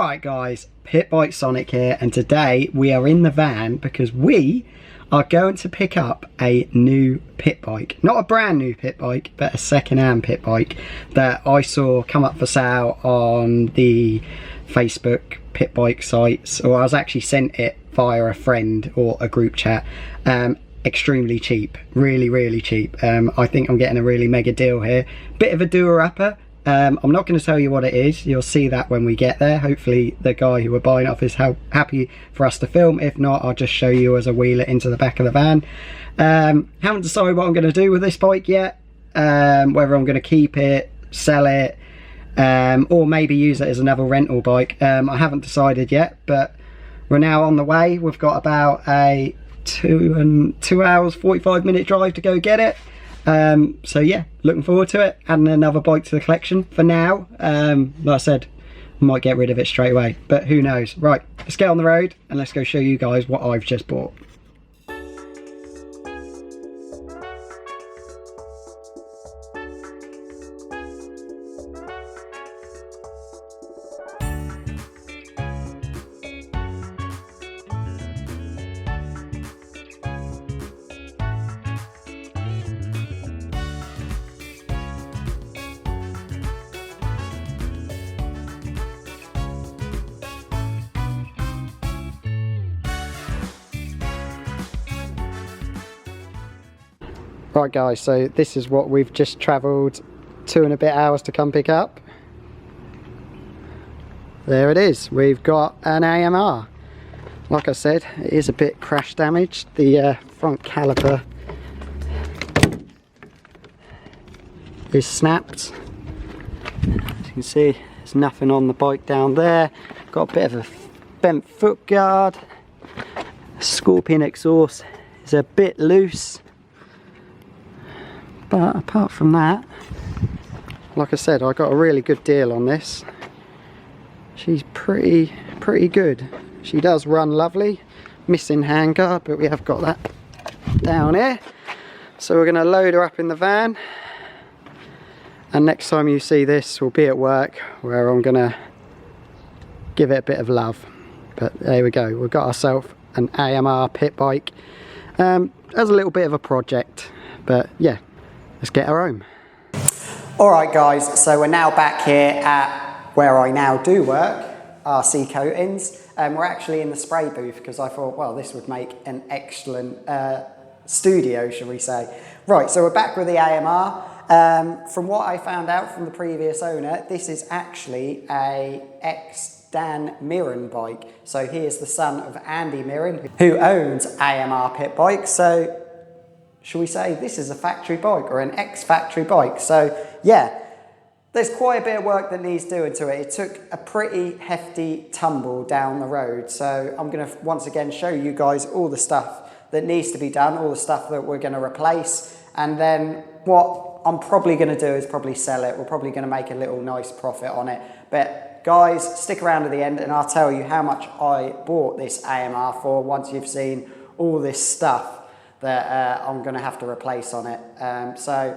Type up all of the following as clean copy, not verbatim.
Alright guys, Pitbikesonic here, and today we are in the van because we are going to pick up a new pit bike. Not a brand new pit bike, but a second-hand pit bike that I saw come up for sale on the Facebook pit bike sites, or I was actually sent it via a friend or a group chat. Extremely cheap, really cheap. I think I'm getting a really mega deal here. Bit of a doer-upper. I'm not going to tell you what it is. You'll see that when we get there. Hopefully the guy who we're buying off is happy for us to film. If not, I'll just show you as I wheel it into the back of the van. Haven't decided what I'm going to do with this bike yet. Whether I'm going to keep it, sell it, or maybe use it as another rental bike. I haven't decided yet, but we're now on the way. We've got about a 2 hours 45-minute drive to go get it. So yeah, looking forward to it. Adding another bike to the collection. For now, like I said, might get rid of it straight away, but who knows. Right, let's get on the road and let's go show you guys what I've just bought. Right guys, so this is what we've just travelled 2 and a bit hours to come pick up. There it is, we've got an AMR. Like I said, it is a bit crash damaged. The front caliper is snapped. As you can see, there's nothing on the bike down there. Got a bit of a bent foot guard. Scorpion exhaust is a bit loose. But apart from that, like I said, I got a really good deal on this. She's pretty good. She does run lovely. Missing handguard, but we have got that down here. So we're going to load her up in the van. And next time you see this will be at work, where I'm going to give it a bit of love. But there we go. We've got ourselves an AMR pit bike. As a little bit of a project. But yeah. Let's get her home. Alright guys, so we're now back here at where I now do work, RC Coatings. We're actually in the spray booth because I thought, well, this would make an excellent studio, shall we say. Right, so we're back with the AMR. From what I found out from the previous owner, this is actually a ex-Dan Mirren bike. So he is the son of Andy Mirren, who owns AMR Pit Bikes. So shall we say this is a factory bike or an ex-factory bike. So yeah, there's quite a bit of work that needs doing to it. It took a pretty hefty tumble down the road. So I'm going to once again show you guys all the stuff that needs to be done, all the stuff that we're going to replace. And then what I'm probably going to do is probably sell it. We're probably going to make a little nice profit on it. But guys, stick around to the end and I'll tell you how much I bought this AMR for once you've seen all this stuff that I'm going to have to replace on it. So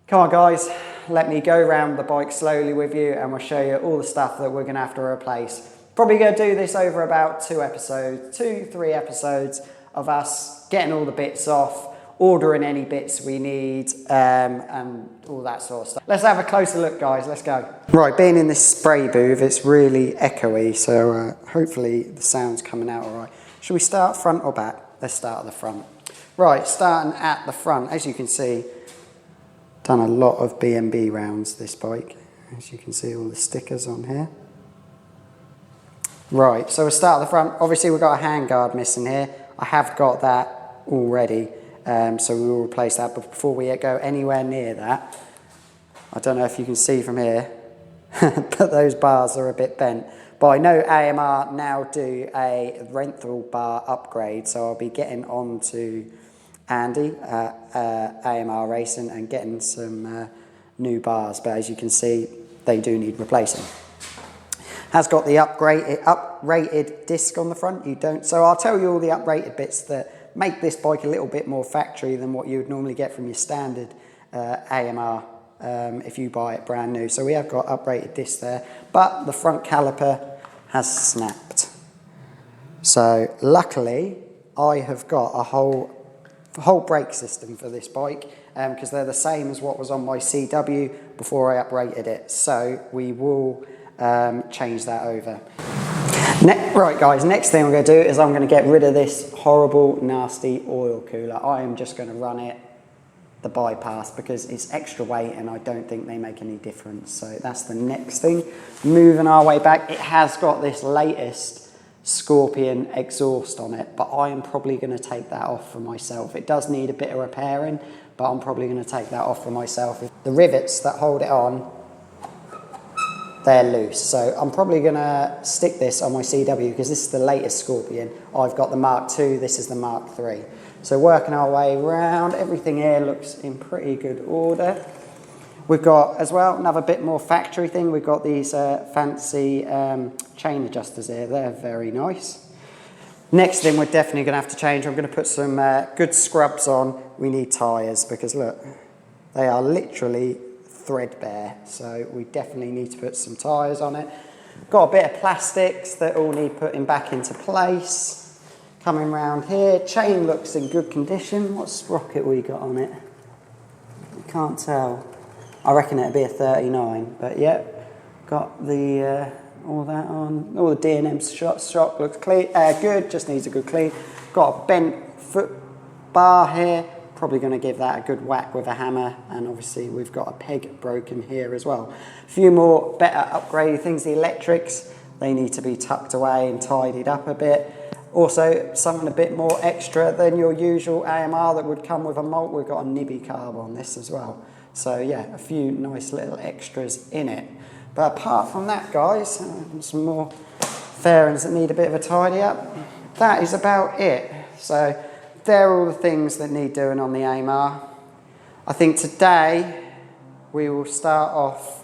come on guys, let me go around the bike slowly with you and we'll show you all the stuff that we're going to have to replace. Probably going to do this over about 3 episodes of us getting all the bits off, ordering any bits we need, and all that sort of stuff. Let's have a closer look guys, let's go. Right, being in this spray booth, it's really echoey, so hopefully the sound's coming out alright. Should we start front or back? Let's start at the front. Right, starting at the front, as you can see, done a lot of B&B rounds this bike. As you can see, all the stickers on here. Right, so we'll start at the front. Obviously, we've got a handguard missing here. I have got that already, so we will replace that. But before we go anywhere near that, I don't know if you can see from here, but those bars are a bit bent. But I know AMR now do a rental bar upgrade, so I'll be getting on to Andy at AMR Racing and getting some new bars. But as you can see, they do need replacing. Has got the uprated disc on the front. You don't. So I'll tell you all the uprated bits that make this bike a little bit more factory than what you would normally get from your standard AMR if you buy it brand new. So we have got uprated discs there, but the front caliper has snapped. So luckily I have got a whole brake system for this bike, because they're the same as what was on my CW before I uprated it. So we will change that over. Right guys, next thing I'm going to do is I'm going to get rid of this horrible nasty oil cooler. I am just going to run it the bypass because it's extra weight and I don't think they make any difference. So that's the next thing. Moving our way back, it has got this latest Scorpion exhaust on it, but I am probably going to take that off for myself. It does need a bit of repairing, but I'm probably going to take that off for myself. The rivets that hold it on, they're loose, so I'm probably going to stick this on my CW because this is the latest Scorpion. I've got the Mark II, this is the Mark III. So working our way around, everything here looks in pretty good order. We've got, as well, another bit more factory thing. We've got these fancy chain adjusters here. They're very nice. Next thing we're definitely going to have to change, I'm going to put some good scrubs on. We need tyres because, look, they are literally threadbare, so we definitely need to put some tyres on it. Got a bit of plastics that all need putting back into place. Coming round here, chain looks in good condition. What sprocket we got on it? I can't tell. I reckon it'd be a 39, but yeah, got the all that on. All the D&M shock looks clean, good, just needs a good clean. Got a bent foot bar here. Probably going to give that a good whack with a hammer, and obviously we've got a peg broken here as well. A few more better upgraded things. The electrics, they need to be tucked away and tidied up a bit. Also something a bit more extra than your usual AMR that would come with a mult. We've got a nibby carb on this as well. So yeah, a few nice little extras in it. But apart from that guys, some more fairings that need a bit of a tidy up. That is about it. So they're all the things that need doing on the AMR. I think today we will start off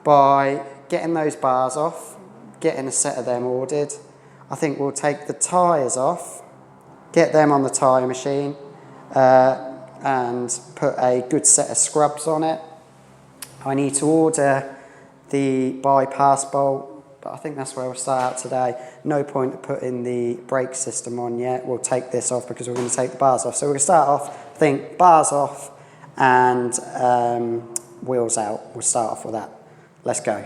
by getting those bars off, getting a set of them ordered. I think we'll take the tyres off, get them on the tyre machine, and put a good set of scrubs on it. I need to order the bypass bolt, but I think that's where we'll start out today. No point of putting the brake system on yet. We'll take this off because we're going to take the bars off. So we're going to start off, I think, bars off and wheels out. We'll start off with that. Let's go.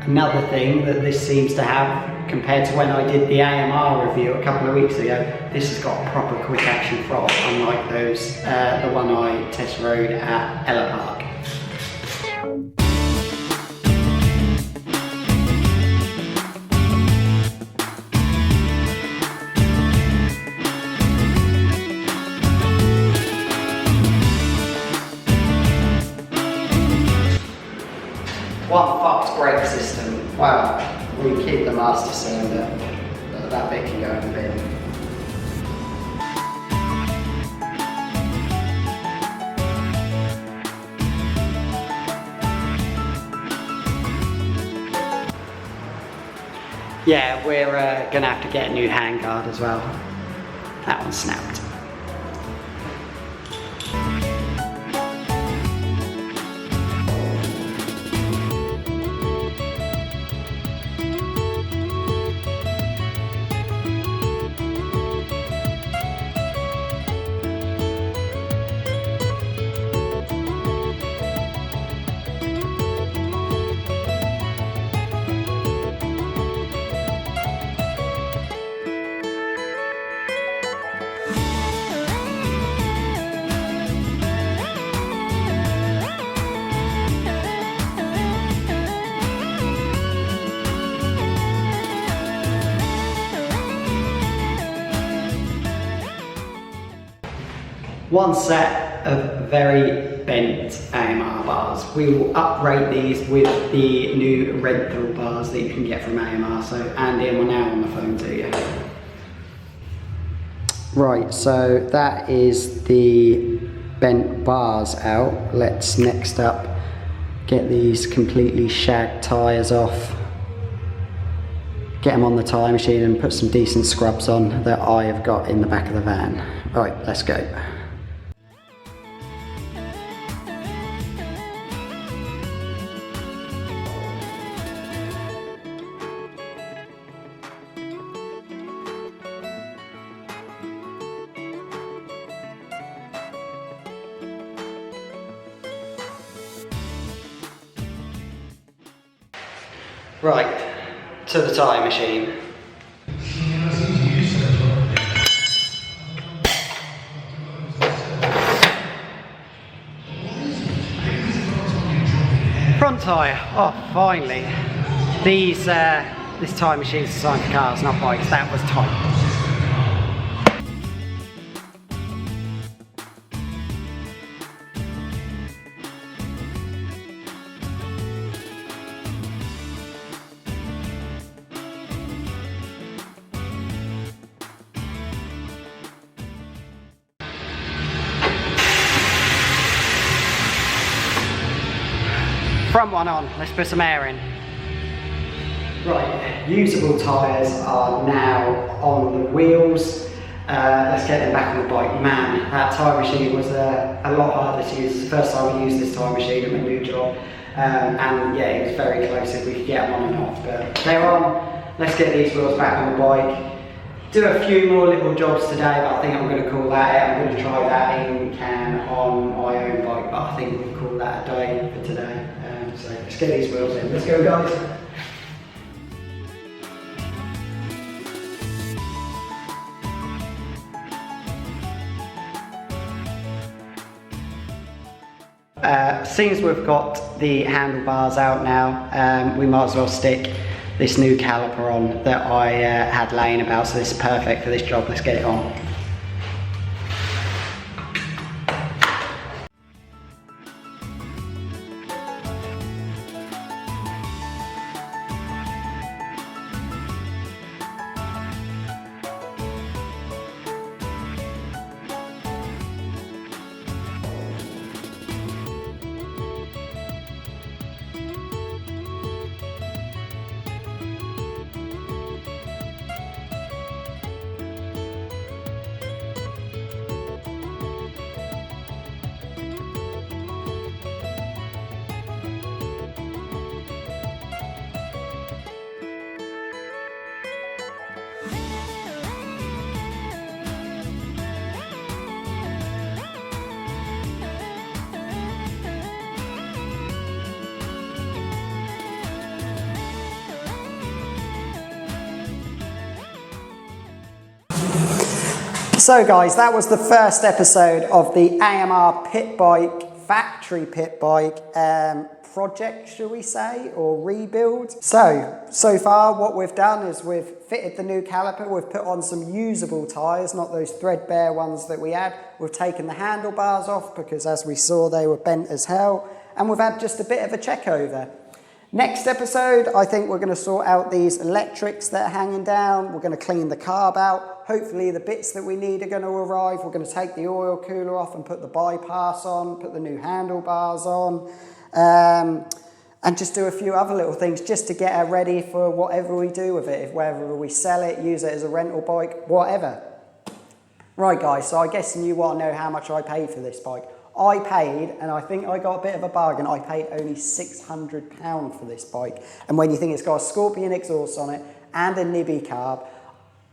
Another thing that this seems to have, compared to when I did the AMR review a couple of weeks ago, this has got a proper quick action throttle, unlike those, the one I test rode at Ella Park. What fucked brake system? Wow, we keep the master cylinder, but that bit can go in the bin. Yeah, we're gonna have to get a new handguard as well. That one snapped. One set of very bent AMR bars. We will upgrade these with the new rental bars that you can get from AMR. So Andy, we're now on the phone to you. Right, so that is the bent bars out. Let's next up get these completely shagged tyres off. get them on the tyre machine and put some decent scrubs on that I have got in the back of the van. Right, let's go. Right, to the tyre machine. Front tyre, oh finally. This tyre machine is designed for cars, not bikes. That was tight. Front one on, let's put some air in. Right, usable tyres are now on the wheels. Let's get them back on the bike. Man, that tyre machine was a lot harder to use. It's the first time we used this tyre machine at my new job. And yeah, it was very close if we could get them on and off. But they're on, let's get these wheels back on the bike. Do a few more little jobs today, but I think I'm going to call that it. I'm going to try that in can on my own bike, but I think we'll call that a day for today. So let's get these wheels in. Let's go, guys. Since we've got the handlebars out now, we might as well stick this new caliper on that I had laying about, so this is perfect for this job. Let's get it on. So guys, that was the first episode of the AMR pit bike, factory pit bike project, shall we say, or rebuild. So far what we've done is we've fitted the new caliper, we've put on some usable tyres, not those threadbare ones that we had. We've taken the handlebars off because as we saw they were bent as hell, and we've had just a bit of a check over. Next episode, I think we're going to sort out these electrics that are hanging down. We're going to clean the carb out. Hopefully the bits that we need are going to arrive. We're going to take the oil cooler off and put the bypass on, put the new handlebars on, and just do a few other little things just to get her ready for whatever we do with it. Whether we sell it, use it as a rental bike, whatever. Right guys, so I guess you want to know how much I paid for this bike. I paid, and I think I got a bit of a bargain, I paid only £600 for this bike. And when you think it's got a Scorpion exhaust on it and a Nibby carb,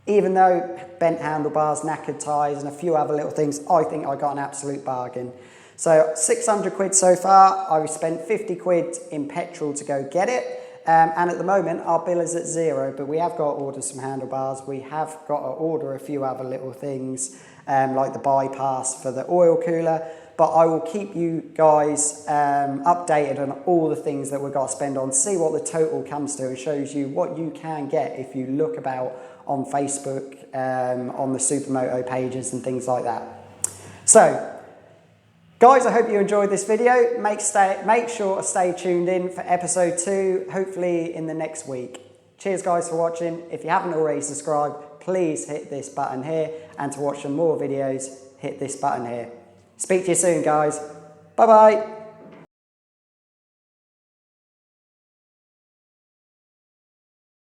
even though bent handlebars, knackered tyres and a few other little things, I think I got an absolute bargain. So 600 quid so far. I've spent 50 quid in petrol to go get it. And at the moment our bill is at zero, but we have got to order some handlebars. We have got to order a few other little things like the bypass for the oil cooler. But I will keep you guys updated on all the things that we've got to spend on, see what the total comes to, and shows you what you can get if you look about on Facebook, on the supermoto pages and things like that. So, guys, I hope you enjoyed this video. Make sure to stay tuned in for episode 2, hopefully in the next week. Cheers guys for watching. If you haven't already subscribed, please hit this button here, and to watch some more videos, hit this button here. Speak to you soon, guys. Bye-bye.